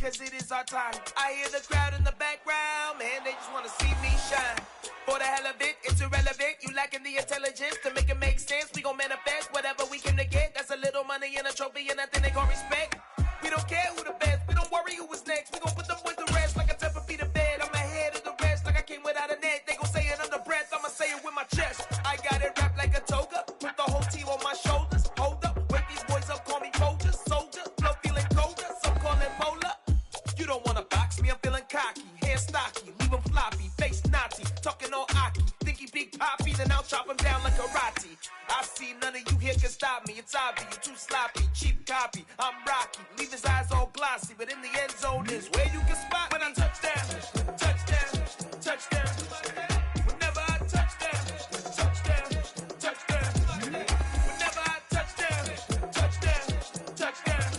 cause it is our time. I hear the crowd in the background, man, they just wanna see me shine. For the hell of it, it's irrelevant. You lacking the intelligence to make it make sense. We gon' manifest whatever we came to get. That's a little money and a trophy and nothing they gon' respect. We don't care who the best, we don't worry who is next. We gon' put them boys to rest like a 10 feet of bed. I'm ahead of the rest like I came without a net. They gon' say it under breath, I'ma say it with my chest. I got it wrapped like a toga, put the whole team on my shoulders. Hold up, wake these boys up, call me soldier, soldier. Flow feeling colder, some call it polar. You don't wanna box me, I'm feeling cocky. Hair stocky, leave him floppy, face naughty. Talking all aki, think he big poppy, then I'll chop him down like karate. I see none of you here can stop me. It's obvious, you too sloppy, cheap copy. I'm Rocky, leave his eyes all glossy, but in the end zone is where you can spot when I touchdown, touchdown, touchdown. Whenever I touchdown, touchdown, touchdown. Whenever I touchdown, touchdown, touchdown.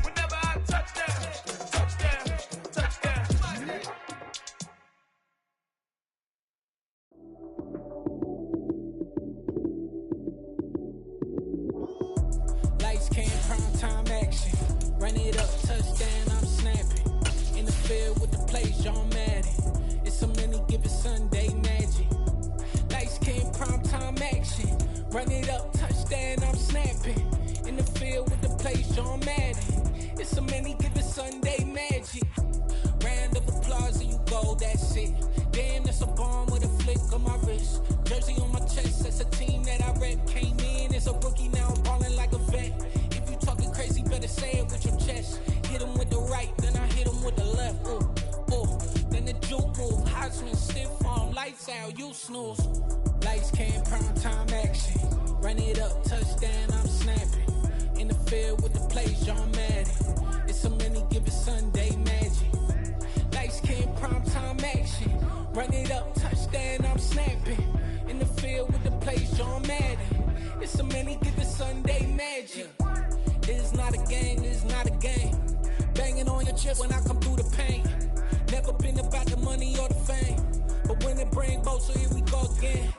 Whenever I touchdown, touchdown, touchdown. Lights, cam, prime time action. Run it up, touchdown, I'm snapping. In the field with the plays, John Madden. It's a many given Sunday magic. Lights, cam, prime time action. Run it up, touchdown, I'm snapping. In the field with the plays, John Madden. It's a many given Sunday magic. Round of applause and you go, that's it. Damn, that's a bomb with a flick on my wrist. Jersey on my chest, that's a team that I rep. Came in as a rookie, now I'm ballin' like a vet. If you talking crazy, better say it with your chest. Hit him with the right, then I hit him with the left. Ooh, ooh. Then the juke move, Heisman, stiff arm, lights out, you snooze. Lights, cam, prime time action. Run it up, touchdown, I'm snapping. In the field with the plays, John Madden. It's a many given Sunday magic. Lights, cam, prime time action. Run it up, touchdown, I'm snapping. In the field with the plays, John Madden. It's a many given Sunday magic. It is not a game, it is not a game. Banging on your chest when I come through the pain. Never been about the money or the fame. But when it bring both, so here we go again.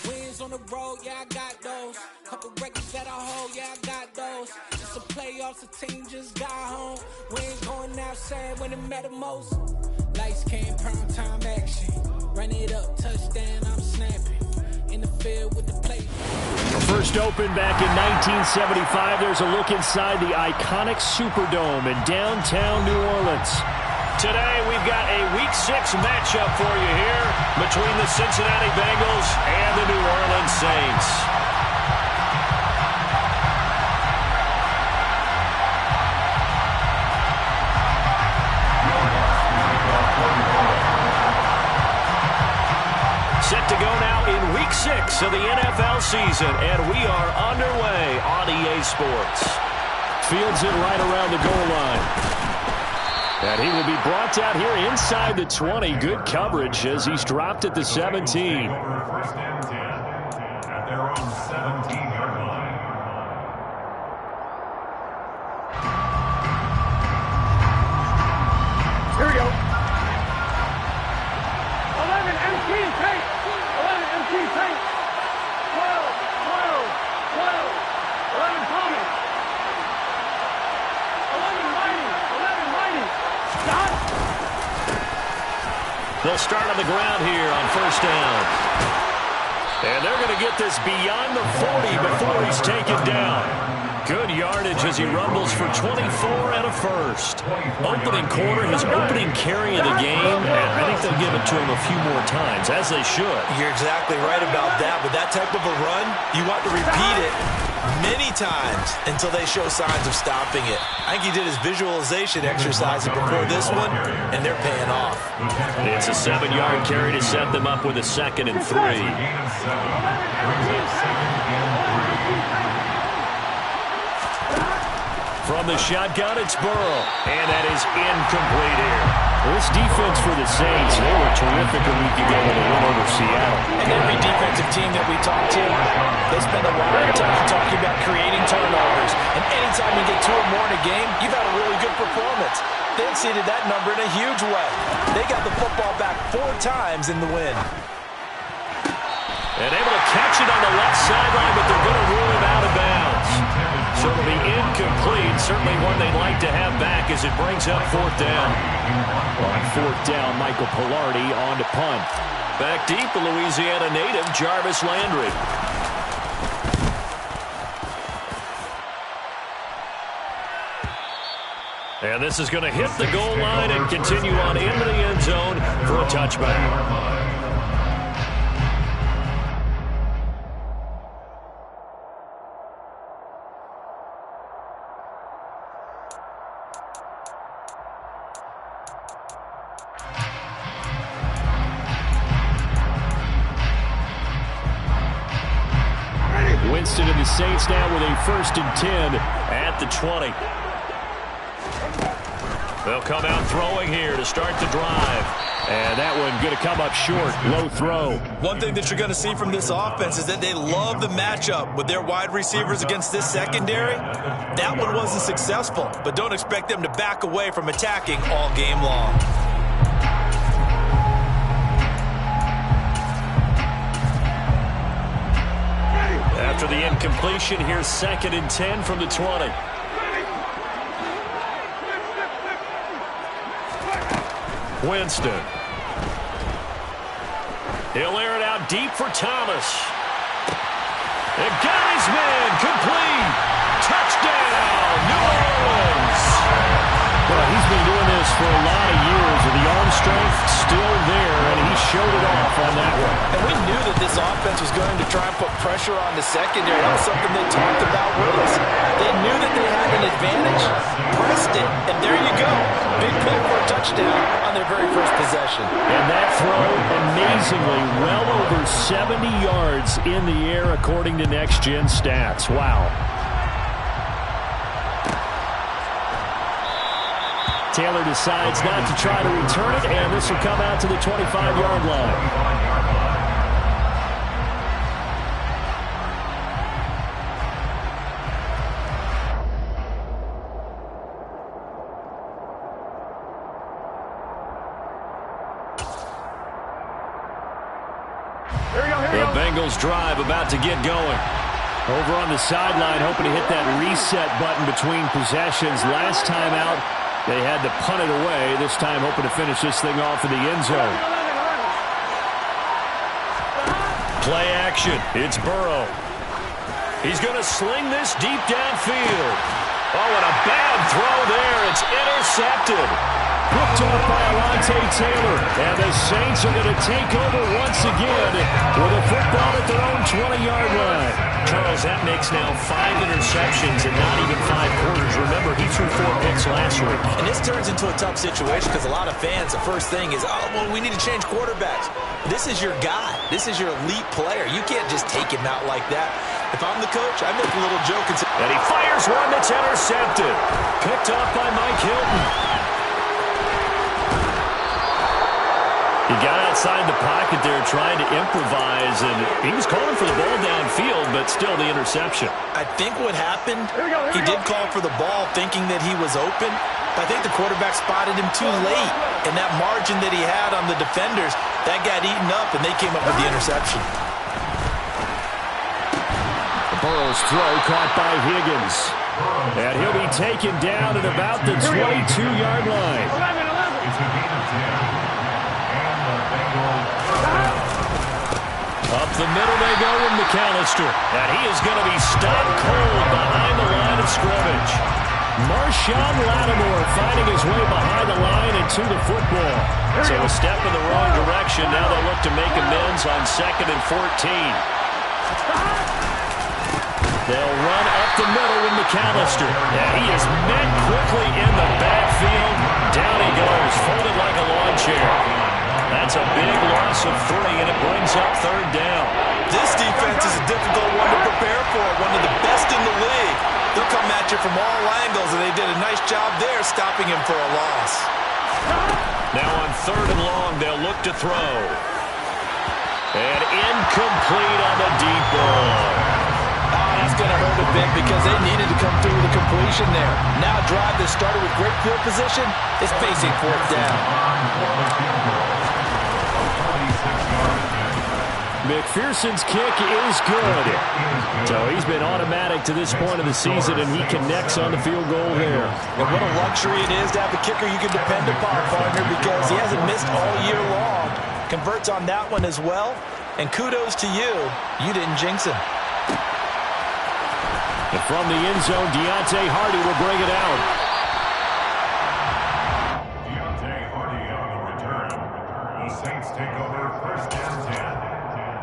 Wins on the road, yeah, I got those. Couple records that I hold, yeah, I got those. It's a playoffs, the team just got home. We ain't going outside when it matter most. Lights, cam, prime time action. Run it up, touchdown, I'm snapping. In the field with the play. First opened back in 1975. There's a look inside the iconic Superdome in downtown New Orleans. Today, we've got a Week 6 matchup for you here between the Cincinnati Bengals and the New Orleans Saints. Set to go now in Week 6 of the NFL season, and we are underway on EA Sports. Fields it right around the goal line. And he will be brought down here inside the 20. Good coverage as he's dropped at the 17. First and 10 at their own 17-yard line. Here we go. 11 MT tape. 11 MT tape. 12, 12, 12. 11 Thomas. 11 Mighty. 11 Mighty. Stop. They'll start on the ground here on first down. And they're going to get this beyond the 40 before he's taken down. Good yardage as he rumbles for 24 and a first. Opening quarter, his opening carry of the game, and I think they'll give it to him a few more times, as they should. You're exactly right about that. With that type of a run, you want to repeat it many times until they show signs of stopping it. I think he did his visualization exercise before this one, and they're paying off. It's a 7-yard carry to set them up with a 2nd and 3. From the shotgun, it's Burrow, and that is incomplete here. This defense for the Saints, they were terrific a week ago in the win over Seattle. And every defensive team that we talk to, they spend a lot of time talking about creating turnovers. And anytime you get 2 or more in a game, you've had a really good performance. They exceeded that number in a huge way. They got the football back 4 times in the win. And able to catch it on the left sideline, but they're going to rule him out of bounds. So So it'll be incomplete. Certainly one they'd like to have back as it brings up fourth down. On fourth down, Michael Pilardi on to punt. Back deep, the Louisiana native, Jarvis Landry. And this is going to hit the goal line and continue on into the end zone for a touchback. Winston and the Saints now with a 1st and 10 at the 20. They'll come out throwing here to start the drive. And that one going to come up short. Low throw. One thing that you're going to see from this offense is that they love the matchup with their wide receivers against this secondary. That one wasn't successful, but don't expect them to back away from attacking all game long. After the incompletion, here's 2nd and 10 from the 20. Winston. He'll air it out deep for Thomas. And got his man. Complete. Touchdown, New Orleans. Well, he's been doing this for a lot of years, and the arm strength still there, and he showed it off on that one. And we knew that this offense was going to try and put pressure on the secondary. That was something they talked about with us. They knew that they had an advantage, pressed it, and there you go. Big play for a touchdown on their very first possession. And that throw, amazingly, well over 70 yards in the air, according to Next Gen Stats. Wow. Taylor decides not to try to return it, and this will come out to the 25-yard line. The Bengals drive about to get going. Over on the sideline, hoping to hit that reset button between possessions. Last time out, they had to punt it away. This time hoping to finish this thing off in the end zone. Play action. It's Burrow. He's going to sling this deep downfield. Oh, and a bad throw there. It's intercepted. Picked off by Alontae Taylor. And the Saints are going to take over once again with a football at their own 20-yard line. Charles, that makes now 5 interceptions in not even 5 quarters. Remember, he threw 4 picks last week. And this turns into a tough situation because a lot of fans, the first thing is, oh, well, we need to change quarterbacks. This is your guy. This is your elite player. You can't just take him out like that. If I'm the coach, I make a little joke and say, and he fires one that's intercepted. Picked off by Mike Hilton. He got outside the pocket there trying to improvise, and he was calling for the ball downfield, but still the interception. I think what happened, he did call for the ball thinking that he was open, but I think the quarterback spotted him too late. And that margin that he had on the defenders, that got eaten up, and they came up with the interception. Burrow's throw caught by Higgins. And he'll be taken down at about the 22-yard line. It's a gain of 10. Up the middle they go with McAllister. And he is going to be stopped cold behind the line of scrimmage. Marshawn Lattimore finding his way behind the line and to the football. So a step in the wrong direction. Now they'll look to make amends on 2nd and 14. They'll run up the middle with McAllister. And he is met quickly in the backfield. Down he goes, folded like a lawn chair. That's a big loss of 3, and it brings up 3rd down. This defense is a difficult one to prepare for, one of the best in the league. They'll come at you from all angles, and they did a nice job there stopping him for a loss. Now on 3rd and long, they'll look to throw. And incomplete on the deep ball. Oh, that's going to hurt a bit because they needed to come through with a completion there. Now a drive that started with great field position is facing 4th down. McPherson's kick is good. So he's been automatic to this point of the season, and he connects on the field goal there. And what a luxury it is to have a kicker you can depend upon, partner, because he hasn't missed all year long. Converts on that one as well. And kudos to you. You didn't jinx him. And from the end zone, Deontay Hardy will bring it out. Deontay Hardy on the return. The Saints take over first and 10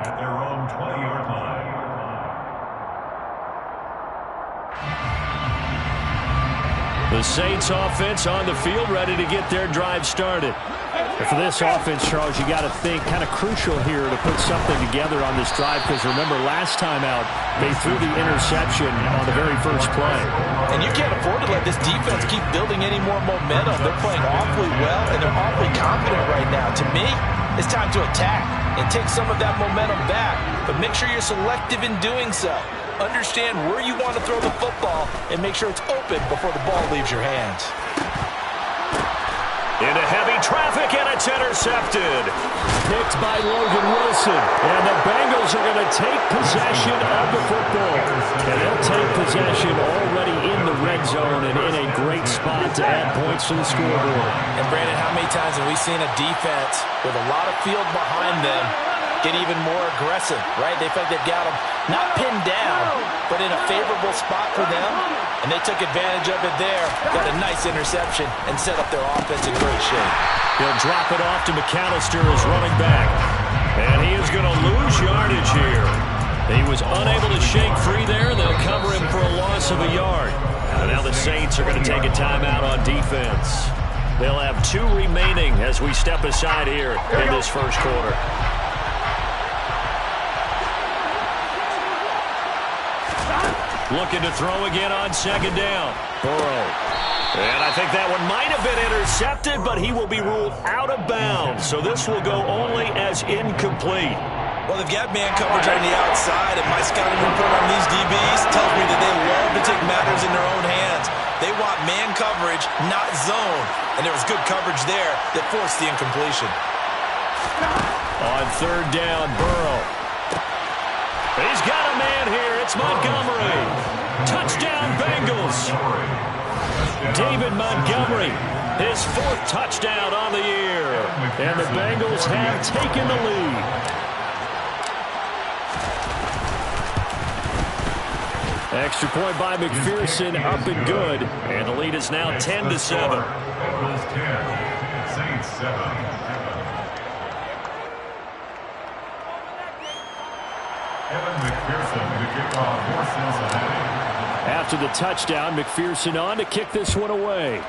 at their own 20-yard line. The Saints offense on the field, ready to get their drive started. And for this offense, Charles, you got to think kind of crucial here to put something together on this drive, because remember, last time out, they threw the interception on the very first play. And you can't afford to let this defense keep building any more momentum. They're playing awfully well, and they're awfully confident right now. To me, it's time to attack and take some of that momentum back, but make sure you're selective in doing so. Understand where you want to throw the football and make sure it's open before the ball leaves your hands. Into heavy traffic, and it's intercepted. Picked by Logan Wilson. And the Bengals are going to take possession of the football. And they'll take possession already in the red zone and in a great spot to add points to the scoreboard. And Brandon, how many times have we seen a defense with a lot of field behind them get even more aggressive, right? They feel like they've got them not pinned down, but in a favorable spot for them, and they took advantage of it there, got a nice interception, and set up their offense in great shape. He'll drop it off to McAllister as running back, and he is going to lose yardage here. He was unable to shake free there, and they'll cover him for a loss of a yard. And now the Saints are going to take a timeout on defense. They'll have 2 remaining as we step aside here in this first quarter. Looking to throw again on second down. Burrow. And I think that one might have been intercepted, but he will be ruled out of bounds. So this will go only as incomplete. Well, they've got man coverage on the outside, and my scouting report on these DBs tells me that they love to take matters in their own hands. They want man coverage, not zone. And there was good coverage there that forced the incompletion. On third down, Burrow. He's got a man here. It's Montgomery. Touchdown, Bengals. David Montgomery, his 4th touchdown on the year. And the Bengals have taken the lead. Extra point by McPherson, up and good. And the lead is now 10-7. Bengals 10, Saints 7. McPherson to kick off for Cincinnati. After the touchdown, McPherson on to kick this one away.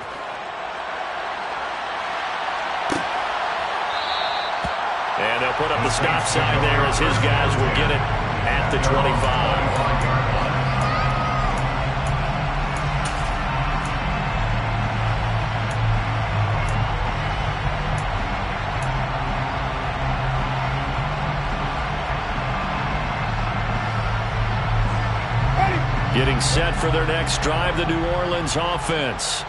And they'll put up the stop sign there as his guys will get it at the 25. Getting set for their next drive, the New Orleans offense.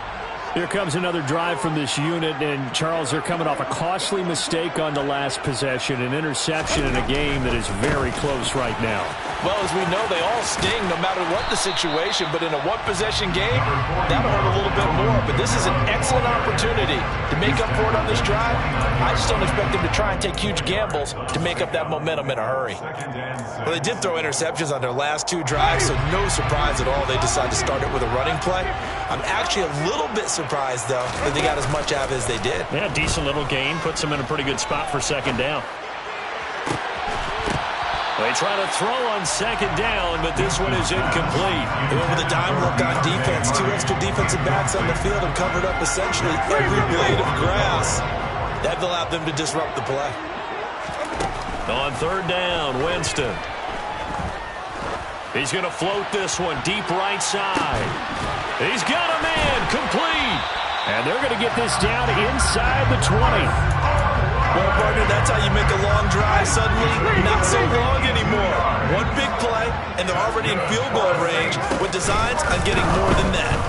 Here comes another drive from this unit, and Charles, they're coming off a costly mistake on the last possession, an interception in a game that is very close right now. Well, as we know, they all sting no matter what the situation, but in a one-possession game, that'll hurt a little bit more. But this is an excellent opportunity to make up for it on this drive. I just don't expect them to try and take huge gambles to make up that momentum in a hurry. Well, they did throw interceptions on their last 2 drives, so no surprise at all they decided to start it with a running play. I'm actually a little bit surprised, though, that they got as much out as they did. Yeah, decent little gain. Puts them in a pretty good spot for second down. They try to throw on second down, but this one is incomplete. They went with a dime look on defense. 2 extra defensive backs on the field and covered up essentially every blade of grass. That allowed them to disrupt the play. On third down, Winston. He's going to float this one deep right side. He's got a man, complete. And they're going to get this down inside the 20. Well, partner, that's how you make a long drive suddenly not so long anymore. One big play, and they're already in field goal range with designs on getting more than that.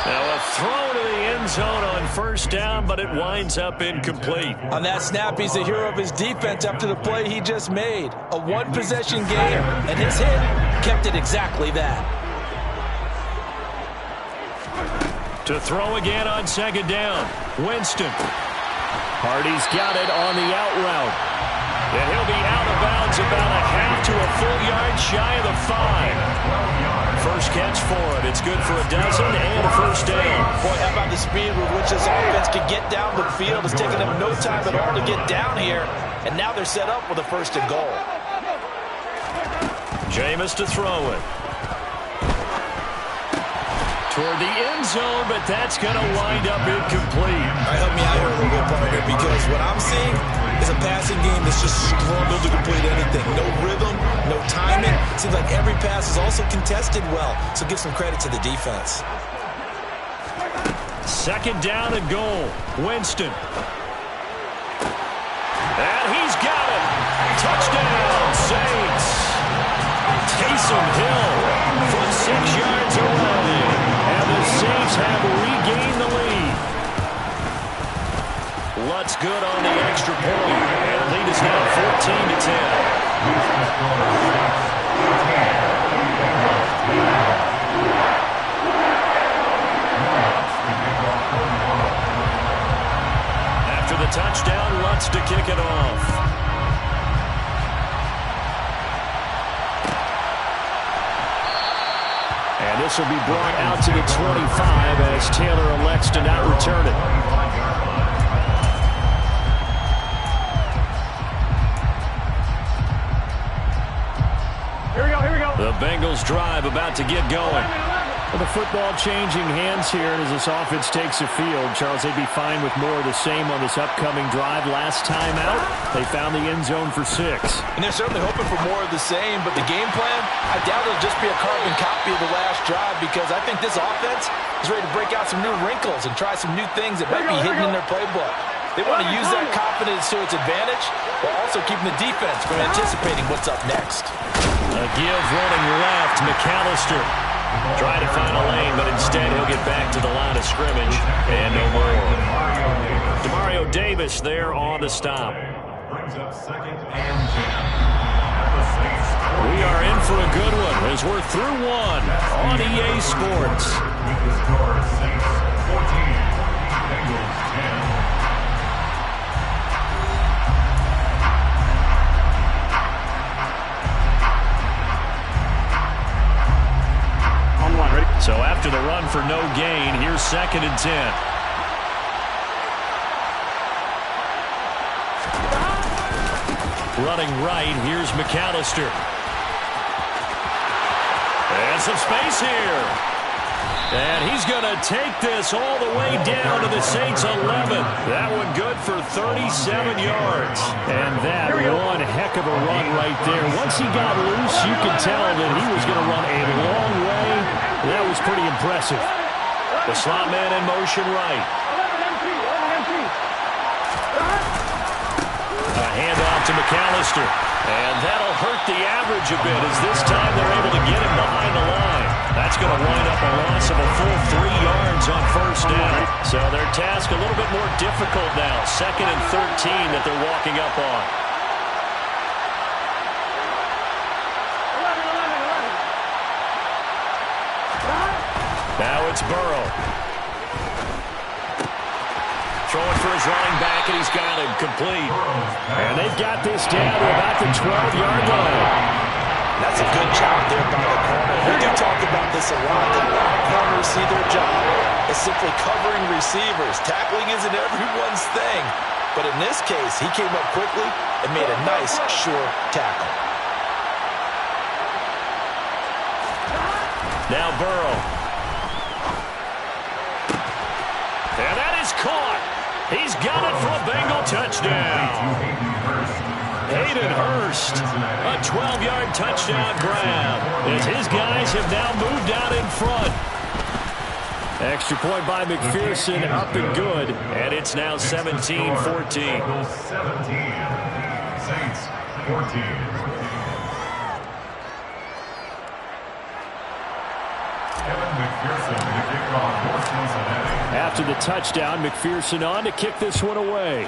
Now a throw to the end zone on first down, but it winds up incomplete. On that snap, he's the hero of his defense after the play he just made. A one-possession game, and his hit kept it exactly that. To throw again on second down. Winston. Hardy's got it on the out route. And he'll be out of bounds about a half to a full yard shy of the 5. First catch for him. It's good for a dozen and a first down. Boy, how about the speed with which this offense can get down the field? It's taken them no time at all to get down here. And now they're set up with a first and goal. Jameis to throw it. Toward the end zone, but that's going to wind up incomplete. All right, help me out here a little bit, partner, because what I'm seeing is a passing game that's just struggled to complete anything. No rhythm, no timing. Seems like every pass is also contested well, so give some credit to the defense. Second down and goal. Winston. And he's got it. Touchdown, Saints. Taysom Hill from 6 yards away. And the Saints have regained the lead. Lutz good on the extra point. And the lead is now 14-10. After the touchdown, Lutz to kick it off. And this will be brought out to the 25 as Taylor elects to not return it. Here we go. The Bengals drive about to get going. With the football changing hands here, and as this offense takes the field, Charles, they'd be fine with more of the same on this upcoming drive. Last time out, they found the end zone for 6. And they're certainly hoping for more of the same, but the game plan, I doubt it'll just be a carbon copy of the last drive, because I think this offense is ready to break out some new wrinkles and try some new things that might be hidden in their playbook. They want to use that confidence to its advantage, while also keeping the defense from anticipating what's up next. A give running left, McAllister. Trying to find a lane, but instead he'll get back to the line of scrimmage. And no more. Demario Davis there on the stop. Brings up second and 10. We are in for a good one as we're through one on EA Sports. With the score, Saints 14, Bengals 10. So after the run for no gain, here's second and 10. Running right, here's McAllister. And some space here. And he's going to take this all the way down to the Saints' 11. That one good for 37 yards. And that one heck of a run right there. Once he got loose, you could tell that he was going to run a long way. That was pretty impressive. The slot man in motion right. A handoff to McAllister. And that'll hurt the average a bit as this time they're able to get him behind the line. That's going to wind up a loss of a full 3 yards on first down. So their task a little bit more difficult now. Second and 13 that they're walking up on. Now it's Burrow. Throwing for his running back, and he's got him complete. And they've got this down to about the 12-yard line. That's a good job there by the corner. We do talk about this a lot. The long corners see their job as simply covering receivers. Tackling isn't everyone's thing. But in this case, he came up quickly and made a nice, sure tackle. Now Burrow. And that is caught. He's got it for a Bengal touchdown. Hayden Hurst, a 12-yard touchdown grab as his guys have now moved out in front. Extra point by McPherson, up and good, and it's now 17-14. 17, Saints 14. Kevin McPherson to kick off for Cincinnati. after the touchdown. McPherson on to kick this one away.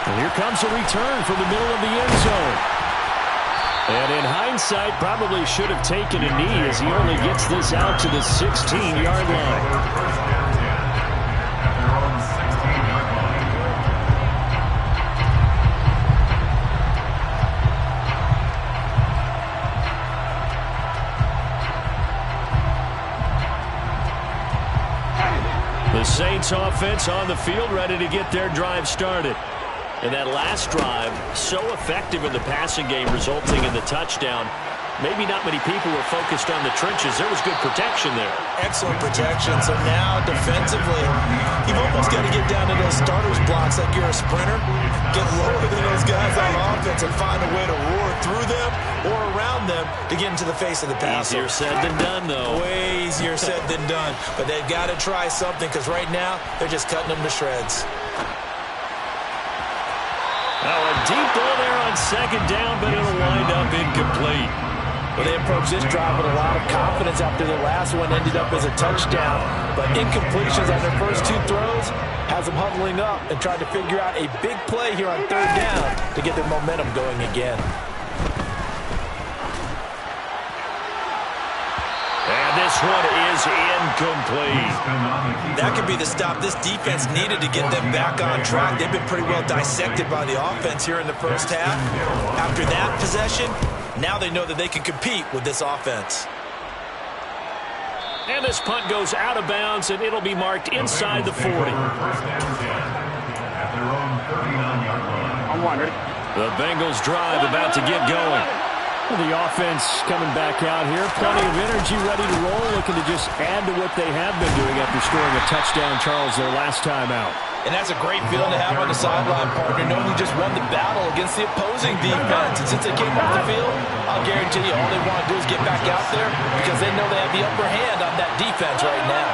And here comes a return from the middle of the end zone. And in hindsight, probably should have taken a knee as he only gets this out to the 16-yard line. The Saints offense on the field, ready to get their drive started. And that last drive, so effective in the passing game, resulting in the touchdown. Maybe not many people were focused on the trenches. There was good protection there. Excellent protection. So now, defensively, you've almost got to get down to those starters blocks like you're a sprinter. Get lower than those guys on offense and find a way to roar through them or around them to get into the face of the passer. Easier said than done, though. Way easier said than done. But they've got to try something because right now, they're just cutting them to shreds. Now a deep ball there on second down, but it'll wind up incomplete. Well, they approached this drive with a lot of confidence after the last one ended up as a touchdown. But incompletions on their first two throws has them huddling up and trying to figure out a big play here on third down to get their momentum going again. And this one is incomplete. That could be the stop this defense needed to get them back on track. They've been pretty well dissected by the offense here in the first half. After that possession, now they know that they can compete with this offense. And this punt goes out of bounds, and it'll be marked inside the 40. The Bengals drive about to get going. The offense coming back out here. Plenty of energy, ready to roll, looking to just add to what they have been doing after scoring a touchdown, Charles, their last time out. And that's a great feeling to have on the sideline, partner, knowing you just won the battle against the opposing defense. And since they came off the field, I'll guarantee you all they want to do is get back out there because they know they have the upper hand on that defense right now.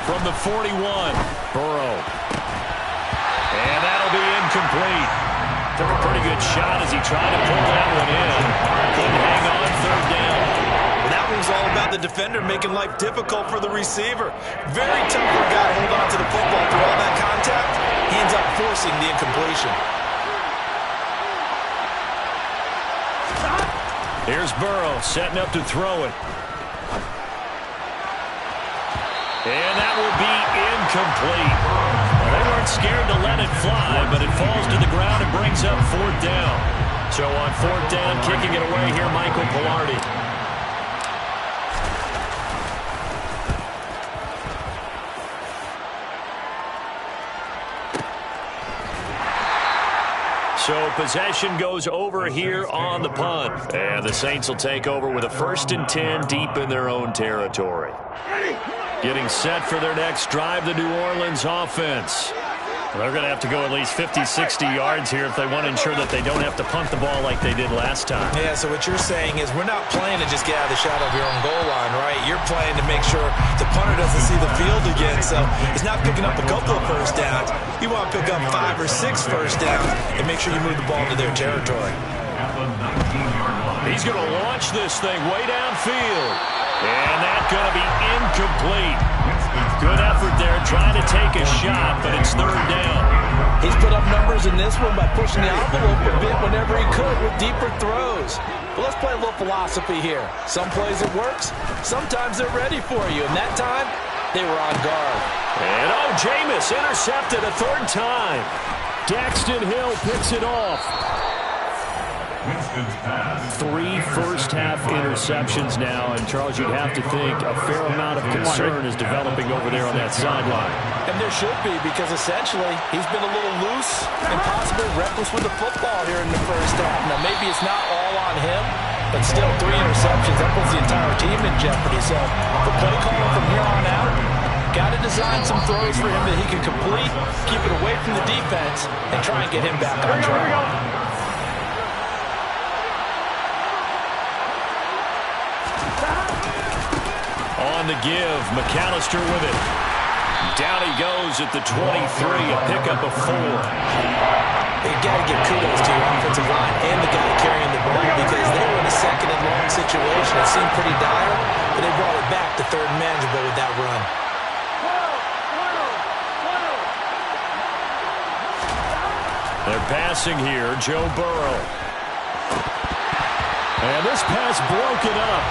From the 41, Burrow. And that'll be incomplete. Took a pretty good shot as he tried to pull that one in. Couldn't hang on third down. Well, that one's all about the defender making life difficult for the receiver. Very tough for a guy to hold on to the football through all that contact. He ends up forcing the incompletion. Here's Burrow setting up to throw it. And that will be incomplete. They weren't scared to let it fly, but it falls to the ground and brings up fourth down. So on fourth down, kicking it away here, Michael Pilardi. So possession goes over here on the punt. And the Saints will take over with a 1st and 10 deep in their own territory. Getting set for their next drive, the New Orleans offense. They're going to have to go at least 50, 60 yards here if they want to ensure that they don't have to punt the ball like they did last time. Yeah, so what you're saying is we're not playing to just get out of the shadow of your own goal line, right? You're playing to make sure the punter doesn't see the field again. So he's not picking up a couple of first downs. You want to pick up 5 or 6 first downs and make sure you move the ball into their territory. He's going to launch this thing way downfield. And that's going to be incomplete. Good effort there, trying to take a shot, but it's third down. He's put up numbers in this one by pushing the envelope a bit whenever he could with deeper throws. But let's play a little philosophy here. Some plays it works, sometimes they're ready for you, and that time, they were on guard. And Jameis intercepted a third time. Daxton Hill picks it off. 3 first-half interceptions now, and Charles, you'd have to think a fair amount of concern is developing over there on that sideline. And there should be, because essentially he's been a little loose and possibly reckless with the football here in the first half. Now, maybe it's not all on him, but still 3 interceptions. That puts the entire team in jeopardy. So the play caller from here on out, got to design some throws for him that he can complete, keep it away from the defense, and try and get him back on track. On the give, McAllister with it. Down he goes at the 23, a pickup of 4. You got to give kudos to your offensive line and the guy carrying the ball because they were in a second and long situation. It seemed pretty dire, but they brought it back to third and manageable with that run. They're passing here, Joe Burrow. And this pass broken up.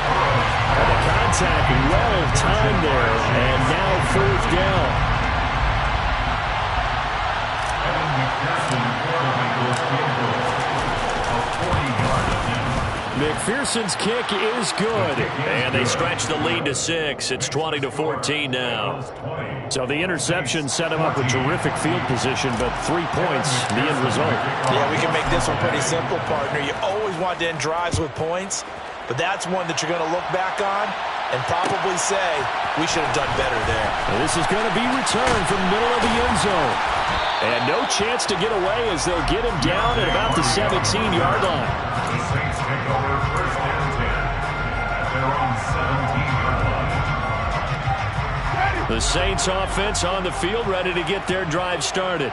And the contact well timed there, and now fourth down. McPherson's kick is good, and they stretch the lead to 6. It's 20-14 now. So the interception set him up with terrific field position, but 3 points, the end result. Yeah, we can make this one pretty simple, partner. You always want to end drives with points, but that's one that you're going to look back on and probably say, we should have done better there. And this is going to be returned from the middle of the end zone. And no chance to get away as they'll get him down at about the 17-yard line. The Saints take over first and 10 at their own 17-yard line. The Saints offense on the field, ready to get their drive started.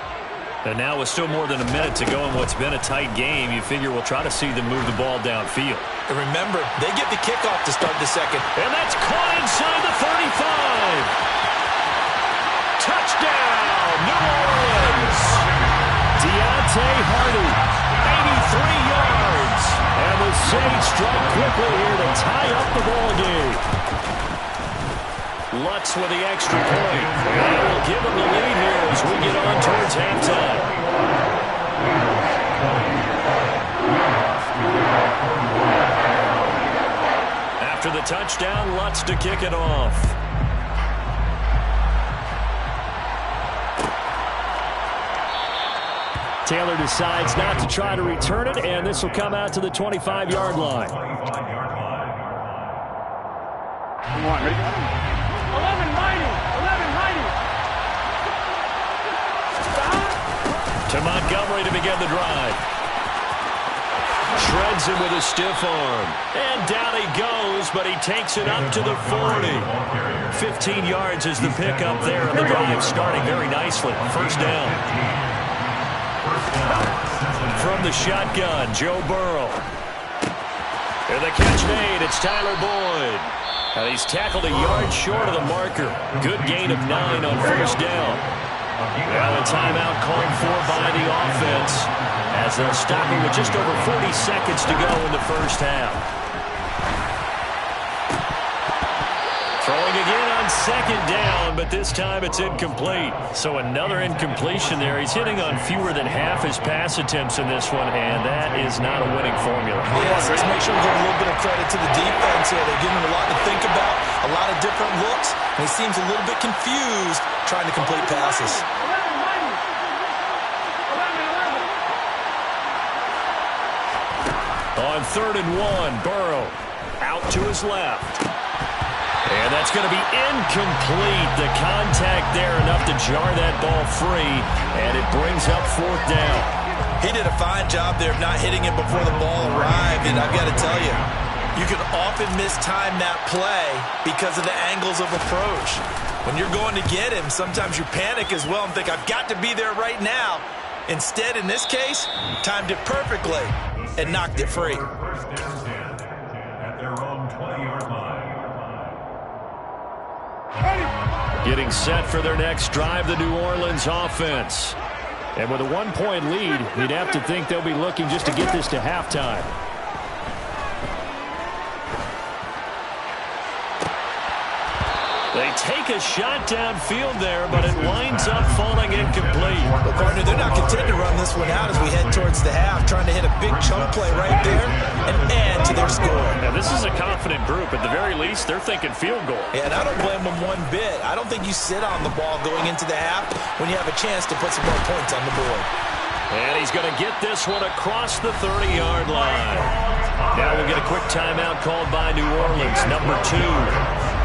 And now with still more than a minute to go in what's been a tight game, you figure we'll try to see them move the ball downfield. And remember, they get the kickoff to start the second. And that's caught inside the 35. Touchdown, New Orleans. Deontay Hardy, 83 yards. And the Saints strike quickly here to tie up the ball game. Lutz with the extra point. And we'll give him the lead here as we get on towards halftime. After the touchdown, Lutz to kick it off. Taylor decides not to try to return it, and this will come out to the 25-yard line. Come on, ready? 11 mighty. To Montgomery to begin the drive. Shreds him with a stiff arm. And down he goes, but he takes it up to the 40. 15 yards is the pickup there, and the drive starting very nicely. First down. From the shotgun, Joe Burrow. And the catch made, it's Tyler Boyd. And he's tackled a yard short of the marker. Good gain of 9 on first down. Now a timeout called for by the offense as they'll stop it with just over 40 seconds to go in the first half. Throwing again on second down, but this time it's incomplete. So another incompletion there. He's hitting on fewer than half his pass attempts in this one, and that is not a winning formula. Yes, let's make sure we give a little bit of credit to the defense here. They're giving him a lot to think about, a lot of different looks, and he seems a little bit confused trying to complete passes. On 3rd and 1, Burrow out to his left. And that's going to be incomplete. The contact there enough to jar that ball free, and it brings up 4th down. He did a fine job there of not hitting him before the ball arrived, and I've got to tell you, you can often mistime that play because of the angles of approach. When you're going to get him, sometimes you panic as well and think, I've got to be there right now. Instead, in this case, timed it perfectly and knocked it free. First and 10 at their own 20-yard line. Getting set for their next drive, the New Orleans offense. And with a 1-point lead, you'd have to think they'll be looking just to get this to halftime. They take a shot downfield there, but it winds up falling incomplete. Well, partner, they're not content to run this one out as we head towards the half, trying to hit a big chunk play right there and add to their score. Now, this is a confident group. At the very least, they're thinking field goal. Yeah, and I don't blame them one bit. I don't think you sit on the ball going into the half when you have a chance to put some more points on the board. And he's going to get this one across the 30-yard line. Now we'll get a quick timeout called by New Orleans, number 2.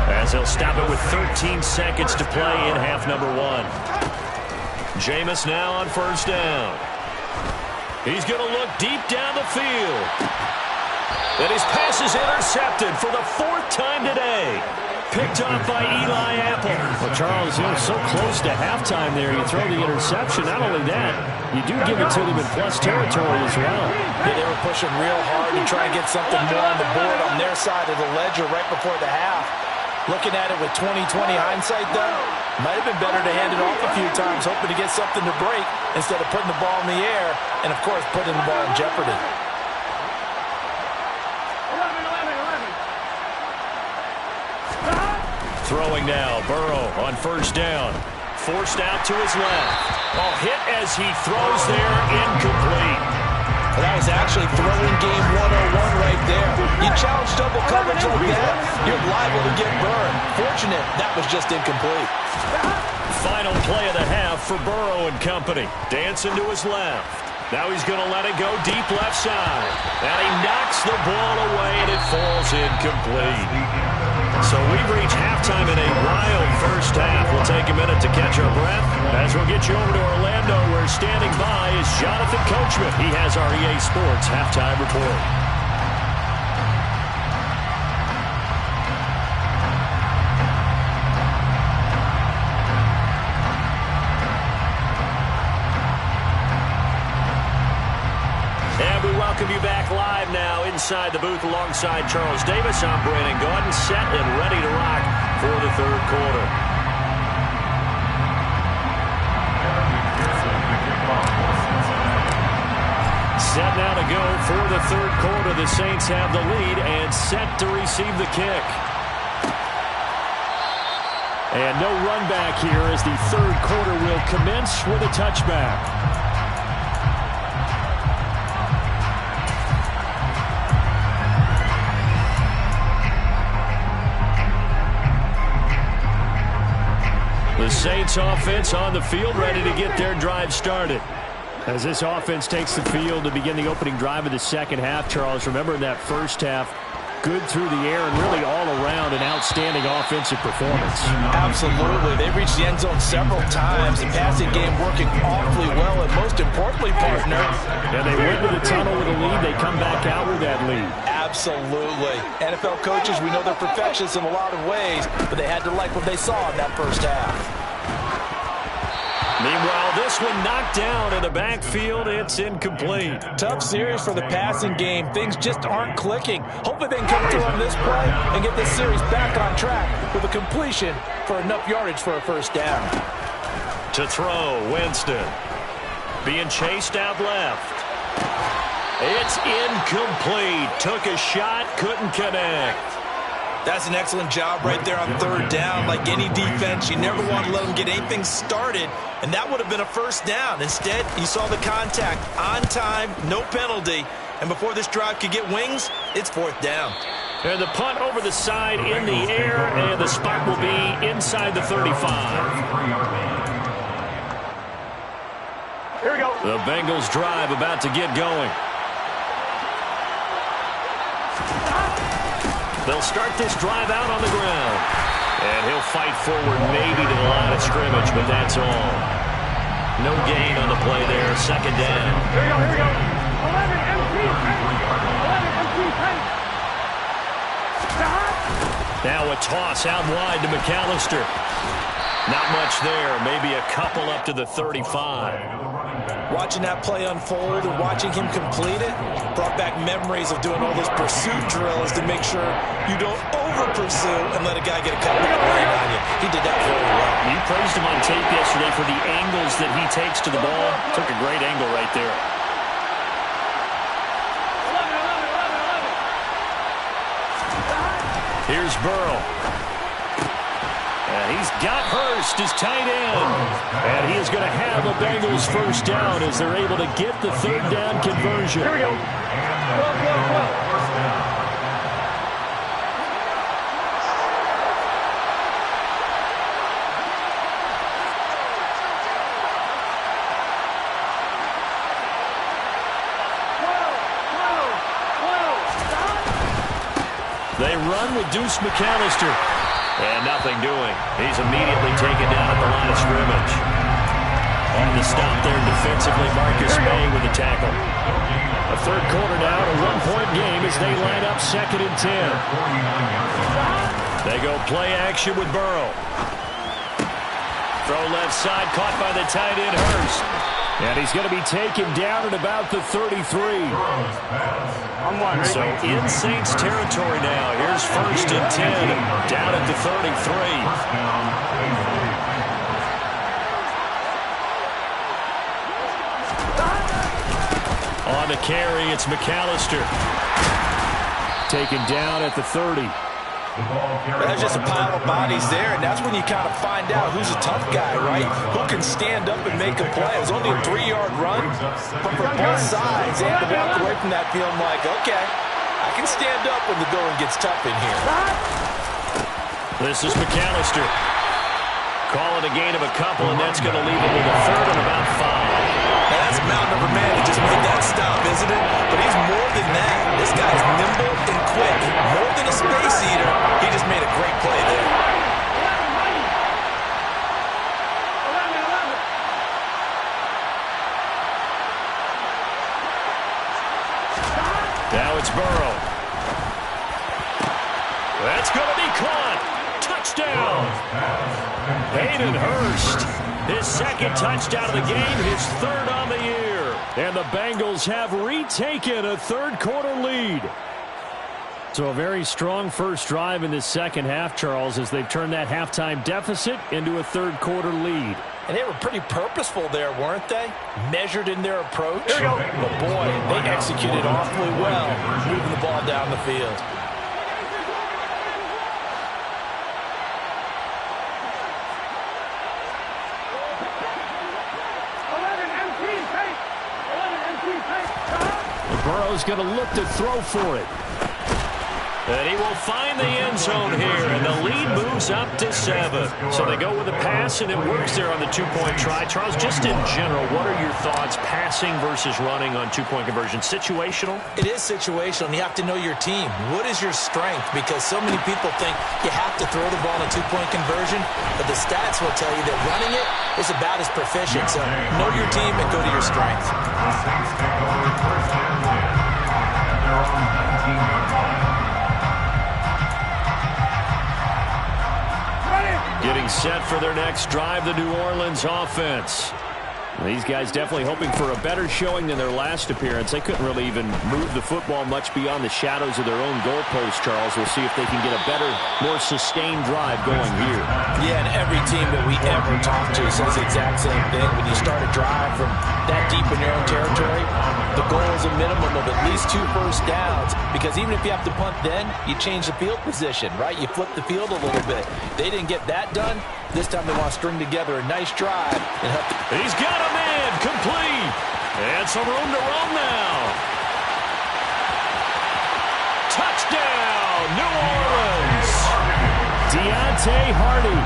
As they'll stop it with 13 seconds to play in half number 1. Jameis now on first down. He's going to look deep down the field. And his pass is intercepted for the 4th time today. picked off by Eli Apple. Well, Charles, so close to halftime there. You throw the interception. Not only that, you do give it to them in plus territory as well. Yeah, they were pushing real hard to try and get something more on the board on their side of the ledger right before the half. Looking at it with 20/20 hindsight, though, might have been better to hand it off a few times, hoping to get something to break instead of putting the ball in the air and, of course, putting the ball in jeopardy. Throwing now, Burrow on first down. Forced out to his left. Oh, hit as he throws there, incomplete. Well, that was actually throwing game 101 right there. You challenge double coverage like that, you're liable to get burned. Fortunate, that was just incomplete. Final play of the half for Burrow and company. Dancing to his left. Now he's going to let it go deep left side. And he knocks the ball away, and it falls incomplete. So we've reached halftime in a wild first half. We'll take a minute to catch our breath as we'll get you over to Orlando, where standing by is Jonathan Coachman. He has our EA Sports halftime report. Welcome you back live now inside the booth alongside Charles Davis. I'm Brandon Gaudin, set and ready to rock for the third quarter. Set now to go for the third quarter. The Saints have the lead and set to receive the kick. And no run back here as the third quarter will commence with a touchback. The Saints offense on the field, ready to get their drive started. As this offense takes the field to begin the opening drive of the second half, Charles, remember in that first half, good through the air and really all around an outstanding offensive performance. Absolutely. They reached the end zone several times. The passing game working awfully well, and most importantly, partner. And they went to the tunnel with a lead. They come back out with that lead. Absolutely. NFL coaches, we know they're perfectionists in a lot of ways, but they had to like what they saw in that first half. Meanwhile, this one knocked down in the backfield. It's incomplete. Tough series for the passing game. Things just aren't clicking. Hopefully they can come through on this play and get this series back on track with a completion for enough yardage for a first down. To throw, Winston. Being chased out left. It's incomplete. Took a shot, couldn't connect. That's an excellent job right there on third down. Like any defense, you never want to let them get anything started, and that would have been a first down. Instead, you saw the contact on time, no penalty, and before this drive could get wings, it's fourth down. And the punt over the side in the air, and the spot will be inside the 35. Here we go. The Bengals drive about to get going. They'll start this drive out on the ground. And he'll fight forward maybe to the line of scrimmage, but that's all. No gain on the play there. Second down. Here we go, here we go. 11 MT, 10. 11 MT, 10. Now a toss out wide to McAllister. Not much there. Maybe a couple up to the 35. Watching that play unfold and watching him complete it brought back memories of doing all those pursuit drills to make sure you don't over-pursue and let a guy get a couple of right on you. He did that very well. You praised him on tape yesterday for the angles that he takes to the ball. Took a great angle right there. 11. Here's Burrow. And he's got Hurst, his tight end. And he is going to have a Bengals first down as they're able to get the third down conversion. Here we go. 12. First down. They run with Deuce McAllister. And nothing doing. He's immediately taken down at the line of scrimmage. On the stop there defensively, Marcus May with the tackle. A third quarter now, a one-point game as they line up 2nd and 10. They go play action with Burrow. Throw left side, caught by the tight end, Hurst. And he's going to be taken down at about the 33. So in Saints territory now. Here's 1st and 10, down at the 33. On the carry, it's McAllister. Taken down at the 30. That's just a pile of bodies there, and that's when you kind of find out who's a tough guy, right? Who can stand up and make a play. It was only a 3-yard run, but for both sides, they had to walk away from that feeling like, okay, I can stand up when the going gets tough in here. This is McAllister. Calling a gain of a couple, and that's going to leave him with a 3rd and about 5. Now that's mountain of a man to just make that stop, isn't it? But he's more than that. This guy's nimble and quick. More than a space eater. He just made a great play there. Now it's Burrow. That's going to be caught. Touchdown. Hayden Hurst. His 2nd touchdown of the game, his 3rd on the year. And the Bengals have retaken a 3rd quarter lead. So a very strong first drive in this second half, Charles, as they've turned that halftime deficit into a 3rd quarter lead. And they were pretty purposeful there, weren't they? Measured in their approach. But boy, they executed awfully well, moving the ball down the field. Burrow's going to look to throw for it. And he will find the end zone here, and the lead moves up to 7. So they go with a pass, and it works there on the 2-point try. Charles, just in general, what are your thoughts passing versus running on 2-point conversion? Situational? It is situational, and you have to know your team. What is your strength? Because so many people think you have to throw the ball in a 2-point conversion, but the stats will tell you that running it is about as proficient. So know your team and go to your strength. The Saints take over 1st and 10 at their own 19-yard line. Getting set for their next drive, the New Orleans offense. These guys definitely hoping for a better showing than their last appearance. They couldn't really even move the football much beyond the shadows of their own goalpost, Charles. We'll see if they can get a better, more sustained drive going here. Yeah, and every team that we ever talk to says the exact same thing. When you start a drive from that deep in your own territory, the goal is a minimum of at least 2 first downs, because even if you have to punt then, you change the field position, right? You flip the field a little bit. They didn't get that done. This time they want to string together a nice drive and help. He's got a man complete. And some room to run now. Touchdown, New Orleans. Deontay Hardy,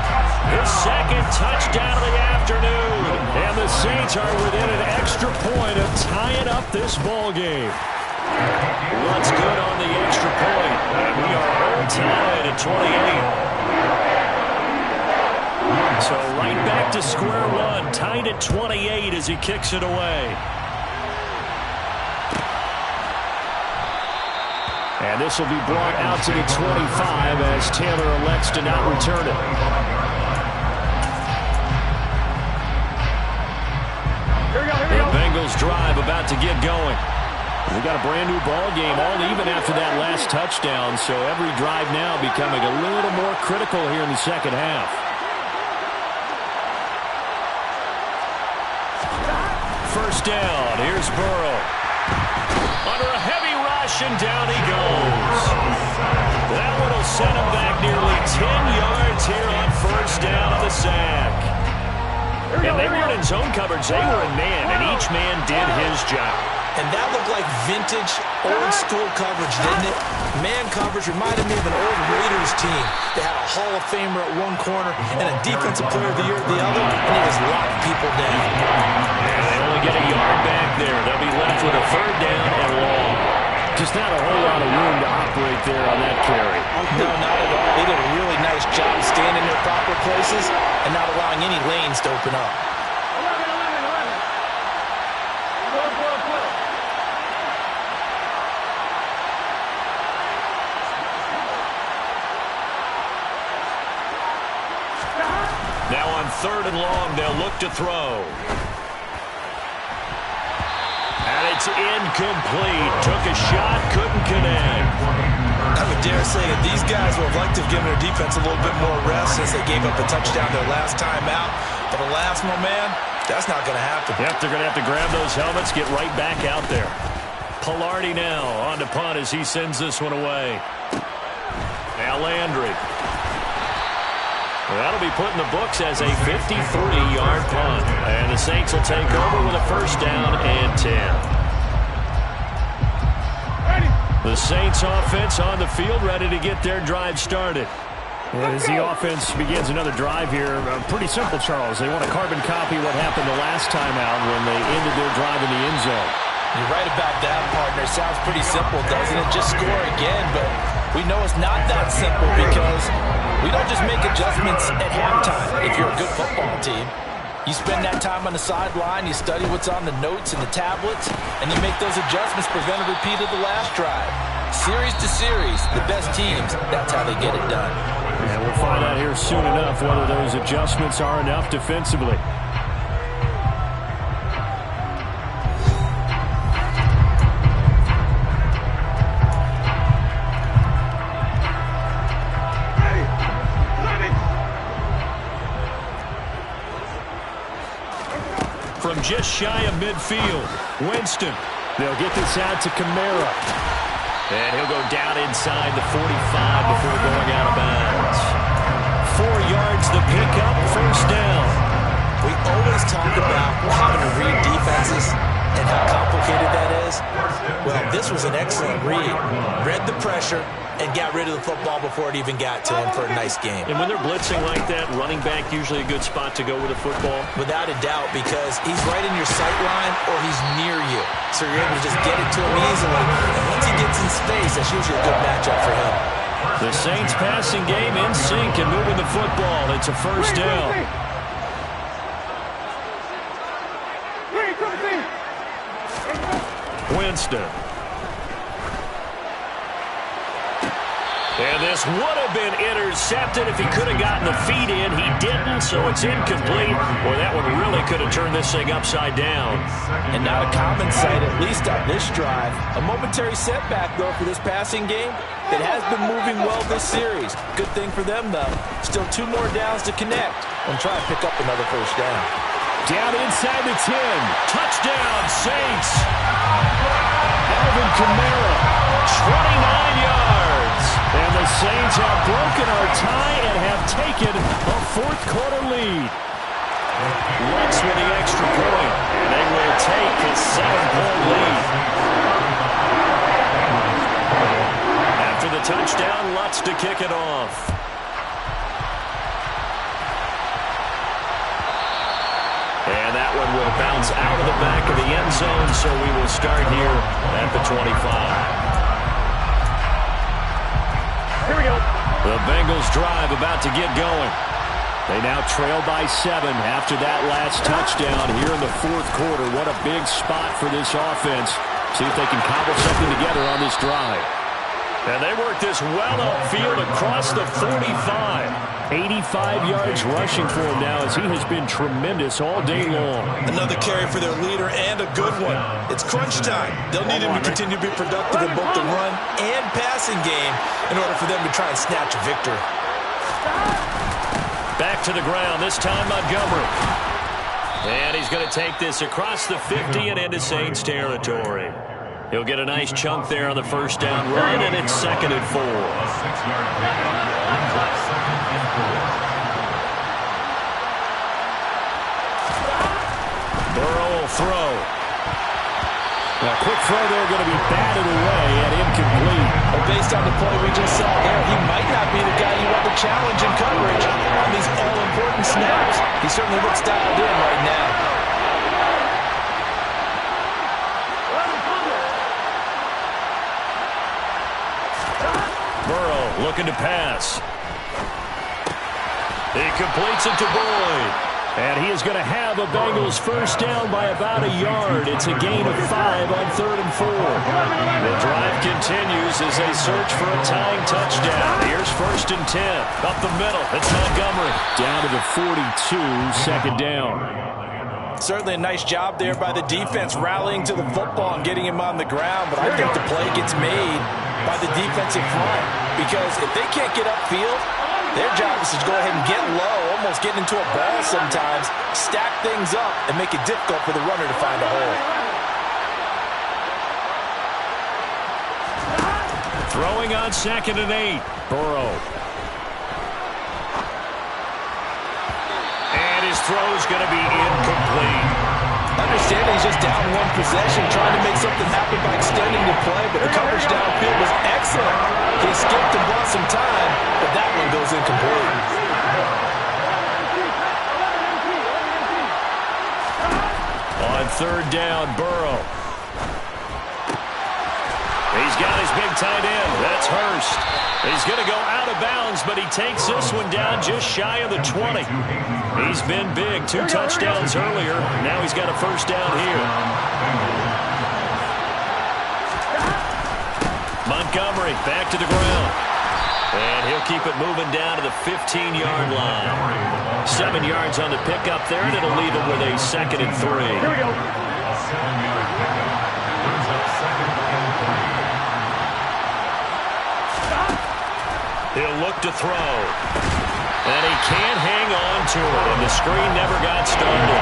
his 2nd touchdown of the afternoon. And the Saints are within an extra point of tying up this ball game. What's good on the extra point? And we are all tied at 28. So right back to square one, tied at 28 as he kicks it away. And this will be brought out to the 25 as Taylor elects to not return it. The Bengals drive about to get going. We got a brand new ball game, all even after that last touchdown, so every drive now becoming a little more critical here in the second half. First down, here's Burrow. Under a heavy rush, and down he goes. That one will send him back nearly 10 yards here on first down on the sack. And they weren't in zone coverage, they were in man, and each man did his job. And that looked like vintage, old-school coverage, didn't it? Man coverage reminded me of an old Raiders team. They had a Hall of Famer at one corner and a Defensive Player of the Year at the other, and he was locking people down. And they only get a yard back there. They'll be left with a 3rd down and long. Just not a whole lot of room to operate there on that carry. No, not at all. They did a really nice job staying in their proper places and not allowing any lanes to open up. Now on 3rd and long, they'll look to throw. And it's incomplete. Took a shot, couldn't connect. I would dare say that these guys would have liked to have given their defense a little bit more rest since they gave up a touchdown their last time out. But alas, my man, that's not going to happen. Yep, they're going to have to grab those helmets, get right back out there. Pilardi now on to punt as he sends this one away. Now Landry. Well, that'll be put in the books as a 53-yard punt. And the Saints will take over with a 1st down and 10. The Saints offense on the field, ready to get their drive started. As the offense begins another drive here, pretty simple, Charles. They want to carbon copy what happened the last time out when they ended their drive in the end zone. You're right about that, partner. Sounds pretty simple, doesn't it? Just score again, but we know it's not that simple because we don't just make adjustments at halftime if you're a good football team. You spend that time on the sideline, you study what's on the notes and the tablets, and you make those adjustments, prevent a repeat of the last drive. Series to series, the best teams, that's how they get it done. And we'll find out here soon enough whether those adjustments are enough defensively. From just shy of midfield, Winston. They'll get this out to Kamara. And he'll go down inside the 45 before going out of bounds. 4 yards the pickup, 1st down. We always talk about having to read defenses and how complicated that is. Well, this was an excellent read. Read the pressure and got rid of the football before it even got to him for a nice game. And when they're blitzing like that, running back usually a good spot to go with the football? Without a doubt, because he's right in your sight line or he's near you. So you're able to just get it to him easily. And once he gets in space, that's usually a good matchup for him. The Saints passing game in sync and moving the football. It's a 1st down. Winston. And this would have been intercepted if he could have gotten the feet in. He didn't, so it's incomplete. Boy, that one really could have turned this thing upside down. And not a common sight, at least on this drive. A momentary setback, though, for this passing game. It has been moving well this series. Good thing for them, though. Still 2 more downs to connect and try and pick up another 1st down. Down inside the 10. Touchdown, Saints. Alvin Kamara, 29 yards. And the Saints have broken our tie and have taken a 4th quarter lead. Lutz with the extra point. They will take a 7-point lead. After the touchdown, Lutz to kick it off. And that one will bounce out of the back of the end zone, so we will start here at the 25. Here we go. The Bengals drive about to get going. They now trail by 7 after that last touchdown here in the 4th quarter. What a big spot for this offense. See if they can cobble something together on this drive. And they work this well upfield across the 45. 85 yards rushing for him now as he has been tremendous all day long. Another carry for their leader and a good one. It's crunch time. They'll need him to continue to be productive in both the run and passing game in order for them to try and snatch a victory. Back to the ground, this time Montgomery. And he's going to take this across the 50 and into Saints territory. He'll get a nice chunk there on the 1st down run, and it's 2nd and 4. Burrow will throw. A quick throw there going to be batted away and incomplete. Well, based on the play we just saw there, he might not be the guy you want to challenge in coverage on these all-important snaps. He certainly looks dialed in right now. Burrow looking to pass. He completes it to Boyd. And he is going to have a Bengals first down by about a yard. It's a gain of 5 on 3rd and 4. The drive continues as they search for a tying touchdown. Here's 1st and 10. Up the middle, it's Montgomery. Down to the 42, 2nd down. Certainly a nice job there by the defense rallying to the football and getting him on the ground, but I think the play gets made by the defensive front because if they can't get upfield, their job is to go ahead and get low, almost get into a ball sometimes, stack things up, and make it difficult for the runner to find a hole. Throwing on 2nd and 8. Burrow. And his throw's going to be incomplete. Understanding he's just down one possession, trying to make something happen by extending the play, but the coverage downfield was excellent. He skipped and bought some time, but that one goes incomplete. On 3rd down, Burrow. He's got his big tight end. That's Hurst. He's going to go out of bounds, but he takes this one down just shy of the 20. He's been big. 2 touchdowns earlier. Now he's got a first down here. Montgomery back to the ground. And he'll keep it moving down to the 15-yard line. 7 yards on the pickup there, and it'll leave him with a 2nd and 3. Here we go. A 7-yard pickup brings up 2nd and 3. He'll look to throw. And he can't hang on to it, and the screen never got started.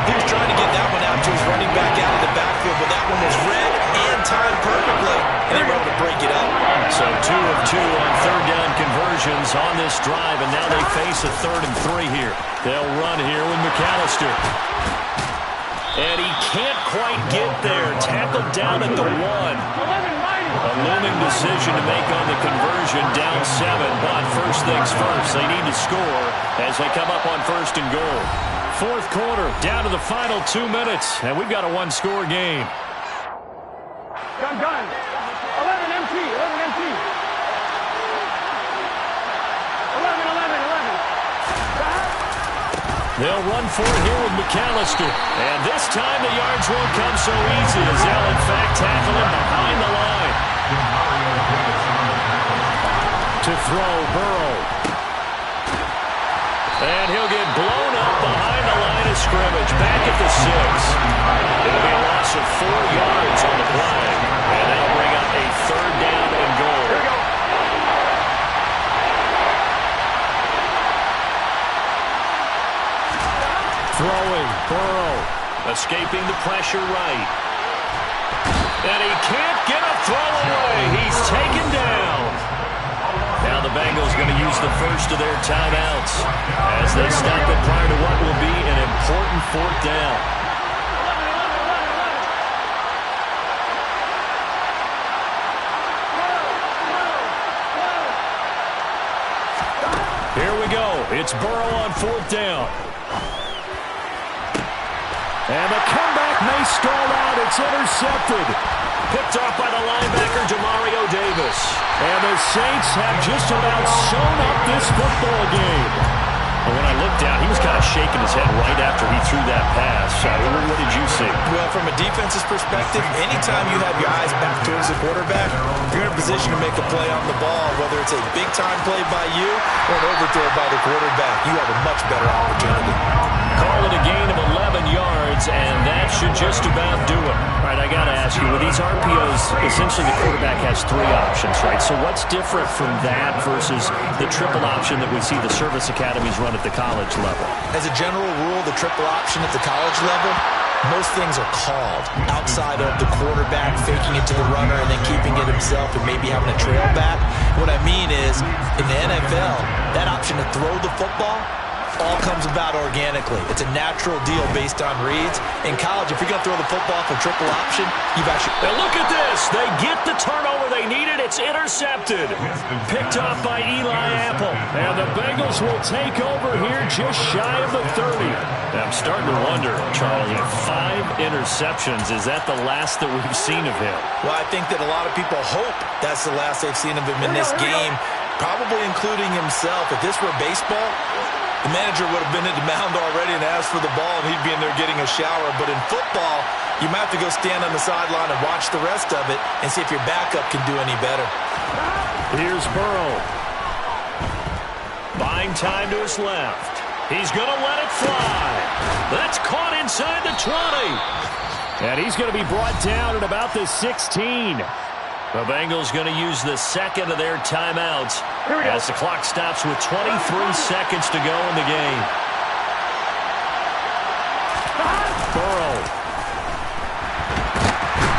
He was trying to get that one out to his running back out of the backfield, but that one was read and timed perfectly, and they were able to break it up. So 2 of 2 on 3rd down conversions on this drive, and now they face a 3rd and 3 here. They'll run here with McAllister. And he can't quite get there. Tackled down at the 1. A looming decision to make on the conversion, down 7. But first things first, they need to score as they come up on 1st and goal. 4th quarter, down to the final 2 minutes, and we've got a 1-score game. Gun. 11 MT. 11 MT. 11. They'll run for it here with McAllister. And this time the yards won't come so easy as they'll in fact tackle him behind the line. To throw, Burrow. And he'll get blown up behind the line of scrimmage. Back at the 6. It'll be a loss of 4 yards on the play. And that'll bring up a 3rd down and goal. Here we go. Throwing, Burrow. Escaping the pressure right. And he can't get a throw away. He's taken down. Now the Bengals going to use the first of their timeouts as they stop it prior to what will be an important 4th down. Here we go. It's Burrow on 4th down. And the comeback may stall out. It's intercepted. Picked off by the linebacker, Demario Davis. And the Saints have just about sewn up this football game. And when I looked down, he was kind of shaking his head right after he threw that pass. What did you see? Well, from a defense's perspective, anytime you have your eyes back towards the quarterback, you're in a position to make a play on the ball, whether it's a big-time play by you or an overthrow by the quarterback. You have a much better opportunity. Call it a gain of 11 yards, and that should just about do it. All right, I got to ask you, with these RPOs, essentially the quarterback has 3 options, right? So what's different from that versus the triple option that we see the service academies run at the college level? As a general rule, the triple option at the college level, most things are called outside of the quarterback faking it to the runner and then keeping it himself and maybe having a trail back. What I mean is, in the NFL, that option to throw the football all comes about organically. It's a natural deal based on reads. In college, if you're going to throw the football for triple option, you've actually... Now look at this. They get the turnover they needed. It's intercepted. Picked off by Eli Apple. And the Bengals will take over here just shy of the 30. Now I'm starting to wonder, Charlie, 5 interceptions. Is that the last that we've seen of him? Well, I think that a lot of people hope that's the last they've seen of him in this game. probably including himself. If this were baseball, the manager would have been at the mound already and asked for the ball, and he'd be in there getting a shower. But in football, you might have to go stand on the sideline and watch the rest of it and see if your backup can do any better. Here's Burrow. Buying time to his left. He's going to let it fly. That's caught inside the 20. And he's going to be brought down at about the 16. The Bengals going to use the second of their timeouts as the clock stops with 23 seconds to go in the game. Burrow.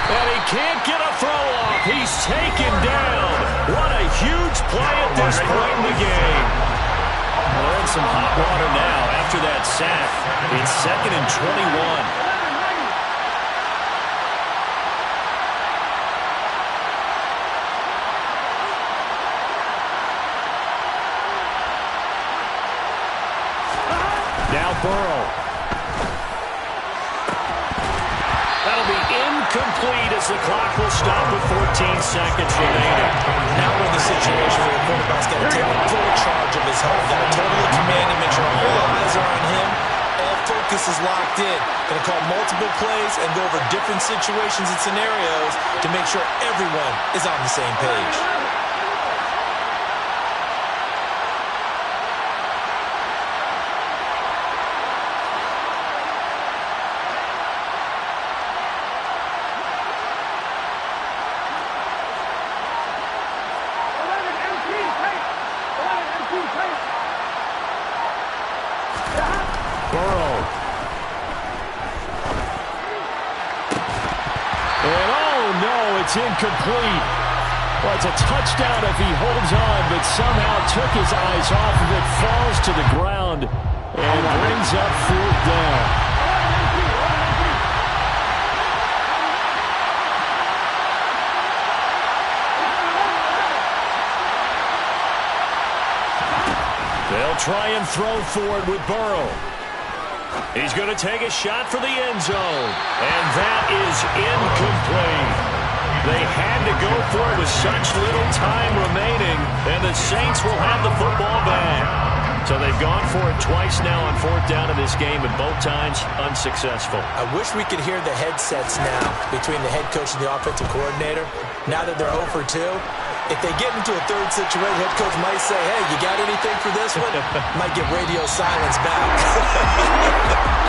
And he can't get a throw off. He's taken down. What a huge play at this point in the game. Well, they're in some hot water now after that sack. It's 2nd and 21. Now Burrow. That'll be incomplete as the clock will stop with 14 seconds remaining. Now we're in the situation where the quarterback's got to take full charge of his home. Got to totally command him, make sure all eyes are on him. All focus is locked in. Going to call multiple plays and go over different situations and scenarios to make sure everyone is on the same page. Burrow. And oh no, it's incomplete. Well, it's a touchdown if he holds on, but somehow took his eyes off of it, falls to the ground, and brings up 4th down. They'll try and throw for it with Burrow. He's going to take a shot for the end zone. And that is incomplete. They had to go for it with such little time remaining, and the Saints will have the football back. So they've gone for it twice now on 4th down in this game, and both times unsuccessful. I wish we could hear the headsets now between the head coach and the offensive coordinator. Now that they're 0 for 2, if they get into a third situation, head coach might say, hey, you got anything for this one? Might get radio silence back.